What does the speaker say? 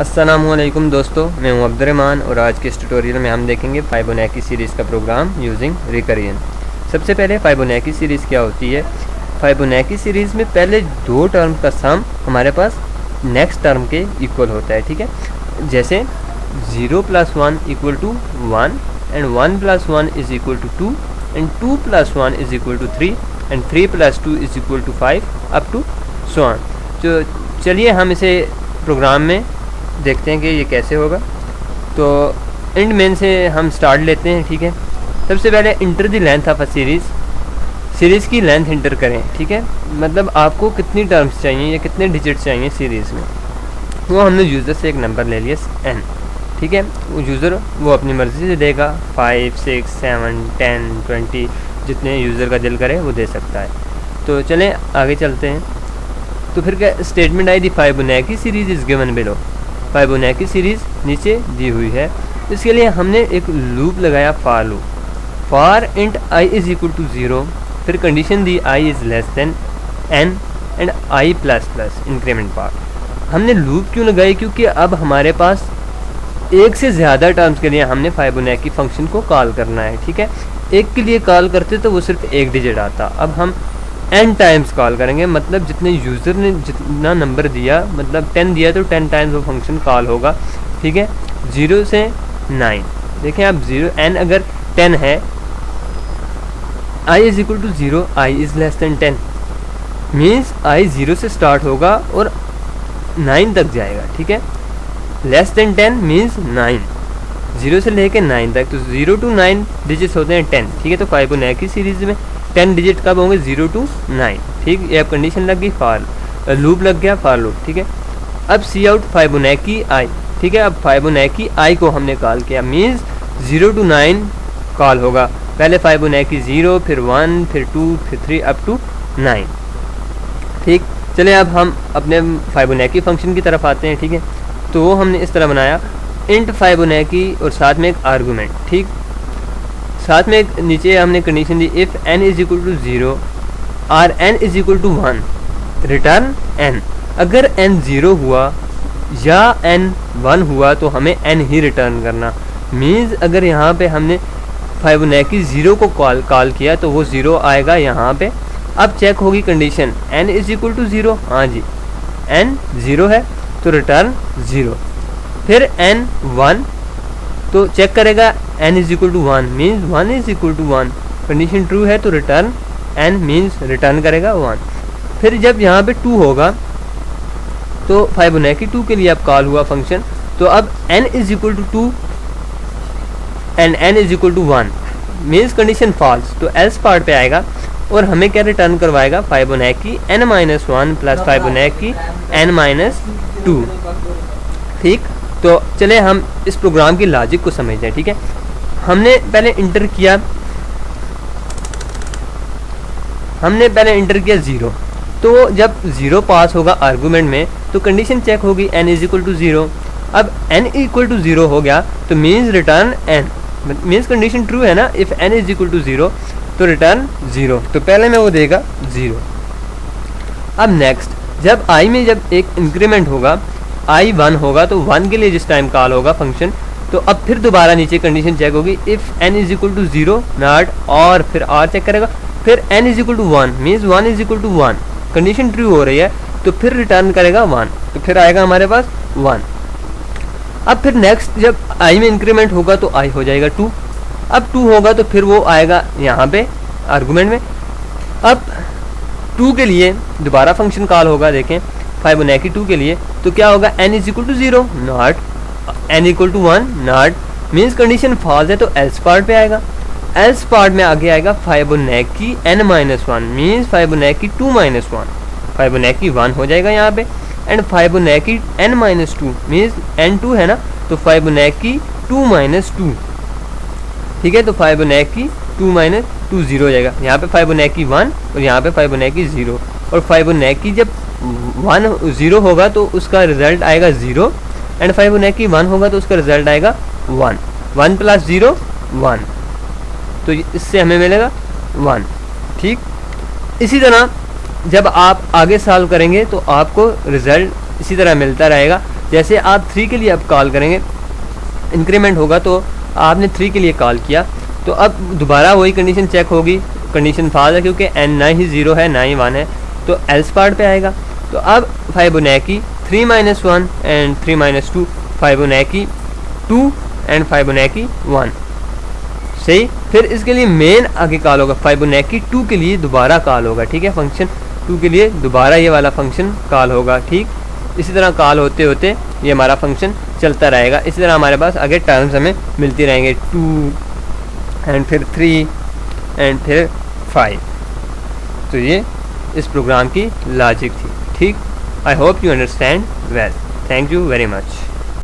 अस्सलामुअलैकुम दोस्तों, मैं हूं अब्दुर्रहमान और आज के इस ट्यूटोरियल में हम देखेंगे फाइबोनाची सीरीज़ का प्रोग्राम यूजिंग रिकरियन। सबसे पहले फाइबोनाची सीरीज़ क्या होती है। फाइबोनाची सीरीज़ में पहले दो टर्म का सम हमारे पास नेक्स्ट टर्म के इक्वल होता है, ठीक है। जैसे 0 + 1 = 1 and 1 + 1 = 2 and 2 + 1 = 3 and 3 + 2 = 5 up to so on. तो चलिए हम इसे प्रोग्राम में देखते हैं कि ये कैसे होगा। तो इंड मेन से हम स्टार्ट लेते हैं, ठीक है। सबसे पहले enter the length of a series की लेंथ इंटर करें, ठीक है। मतलब आपको कितनी टर्म्स चाहिए या कितने डिजिट्स चाहिए सीरीज़ में, वो हमने यूज़र से एक नंबर ले लिया n, ठीक है। वो यूज़र वो अपनी मर्ज़ी से देगा, 5, 6, 7, 10, 20 जितने यूज़र का दिल करे वो दे सकता है। तो चलें आगे चलते हैं। तो फिर क्या statement I, the Fibonacci series is given below. Fibonacci series नीचे दी हुई है। इसके लिए हमने एक लूप लगाया, for loop. For int i = 0, फिर condition the i is less than n and i ++ increment part. हमने लूप क्यों लगाई, क्योंकि अब हमारे पास एक से ज़्यादा टर्म्स के लिए हमने फाइबोनाची फंक्शन को कॉल करना है, ठीक है। एक के लिए कॉल करते तो वो सिर्फ एक डिजिट आता, अब हम n टाइम्स कॉल करेंगे। मतलब जितने यूज़र ने जितना नंबर दिया, मतलब 10 दिया तो 10 टाइम्स वो फंक्शन कॉल होगा, ठीक है। 0 से 9 देखें आप, 0 n अगर 10 है, i = 0, i is less than 10 means i 0 से स्टार्ट होगा और 9 तक जाएगा, ठीक है। लेस देन 10 मीन्स 9, 0 से लेके 9 तक। तो 0 to 9 डिजिट्स होते हैं 10, ठीक है। तो फाइबोनाची सीरीज़ में 10 डिजिट कब होंगे, 0 to 9, ठीक। ये अब कंडीशन लग गई, फॉर लूप लग गया, फॉर लूप, ठीक है। अब सी आउट फाइबोनाची i, ठीक है। अब फाइबोनाची i को हमने कॉल किया, मीन्स 0 to 9 कॉल होगा। पहले फाइबोनाची 0, फिर 1, फिर 2, फिर 3 अप टू 9, ठीक। चलिए अब हम अपने फाइबोनाची फंक्शन की तरफ आते हैं, ठीक है। तो वो हमने इस तरह बनाया, इंट फाइबोनाची और साथ में एक आर्गूमेंट, ठीक। साथ में एक नीचे हमने कंडीशन दी, इफ़ n = 0 और n = 1 रिटर्न n। अगर n 0 हुआ या n 1 हुआ तो हमें n ही रिटर्न करना। मीन्स अगर यहाँ पे हमने फाइबोनाची 0 को कॉल किया तो वो 0 आएगा यहाँ पे। अब चेक होगी कंडीशन, n = 0, हाँ जी n 0 है तो रिटर्न 0। फिर n 1 तो चेक करेगा n = 1 मीन्स 1 = 1, कंडीशन ट्रू है तो रिटर्न n मीन्स रिटर्न करेगा 1। फिर जब यहाँ पे 2 होगा तो फाइबोनाची 2 के लिए अब कॉल हुआ फंक्शन। तो अब n = 2 and n = 1 means condition false, तो एल्स पार्ट पे आएगा और हमें क्या रिटर्न करवाएगा, फाइबोनाची n-1 प्लस फाइबोनाची n-2, ठीक। तो चले हम इस प्रोग्राम की लॉजिक को समझते हैं, ठीक है। हमने पहले इंटर किया 0, तो जब 0 पास होगा आर्गूमेंट में तो कंडीशन चेक होगी n = 0। अब n = 0 हो गया तो means return n, means condition true है ना। इफ़ n = 0 तो रिटर्न 0, तो पहले में वो देगा 0। अब नेक्स्ट जब i में जब एक इंक्रीमेंट होगा, i 1 होगा तो 1 के लिए जिस टाइम कॉल होगा फंक्शन, तो अब फिर दोबारा नीचे कंडीशन चेक होगी, इफ़ n = 0 नॉट, और फिर r चेक करेगा, फिर n = 1 मीन्स 1 = 1, कंडीशन ट्रू हो रही है तो फिर रिटर्न करेगा 1, तो फिर आएगा हमारे पास 1। अब फिर नेक्स्ट जब i में इंक्रीमेंट होगा तो i हो जाएगा 2। अब 2 होगा तो फिर वो आएगा यहाँ पे आर्गूमेंट में। अब 2 के लिए दोबारा फंक्शन कॉल होगा, देखें फाइबोनाची 2 के लिए तो क्या होगा, n = 0 not, n = 1 not, means condition false है तो एल्स पार्ट पे आएगा। एल्स पार्ट में आगे आएगा फाइबोनाची n-1 मीन्स फाइबोनाची 2-1, फाइबोनाची 1 हो जाएगा यहाँ पे, एंड फाइबोनाची n-2 मीन्स n2 है ना, तो फाइबोनाची 2-2, ठीक है। तो फाइबोनाची 2-2 0 हो जाएगा, यहाँ पे फाइबोनाची 1 और यहाँ पे फाइबोनाची 0। और फाइबोनाची जब 0 होगा तो उसका रिजल्ट आएगा 0 एंड फाइबोनाची 1 होगा तो उसका रिजल्ट आएगा 1, 1 + 0 1, तो इससे हमें मिलेगा 1, ठीक। इसी तरह जब आप आगे सॉल्व करेंगे तो आपको रिजल्ट इसी तरह मिलता रहेगा। जैसे आप 3 के लिए अब कॉल करेंगे, इंक्रीमेंट होगा तो आपने 3 के लिए कॉल किया, तो अब दोबारा वही कंडीशन चेक होगी, कंडीशन फॉल्स है क्योंकि n ना ही 0 है ना ही 1 है, तो एल्स पार्ट पे आएगा। तो अब Fibonacci 3 - 1 and 3 - 2, Fibonacci 2 and Fibonacci 1, सही। फिर इसके लिए मेन आगे कॉल होगा, फिबोनाची 2 के लिए दोबारा कॉल होगा, ठीक है, फंक्शन 2 के लिए दोबारा ये वाला फंक्शन कॉल होगा, ठीक। इसी तरह कॉल होते होते ये हमारा फंक्शन चलता रहेगा। इसी तरह हमारे पास आगे टर्म्स हमें मिलती रहेंगे, 2 एंड फिर 3 एंड फिर 5। तो ये इस प्रोग्राम की लॉजिक थी, ठीक। I hope you understand well. Thank you very much.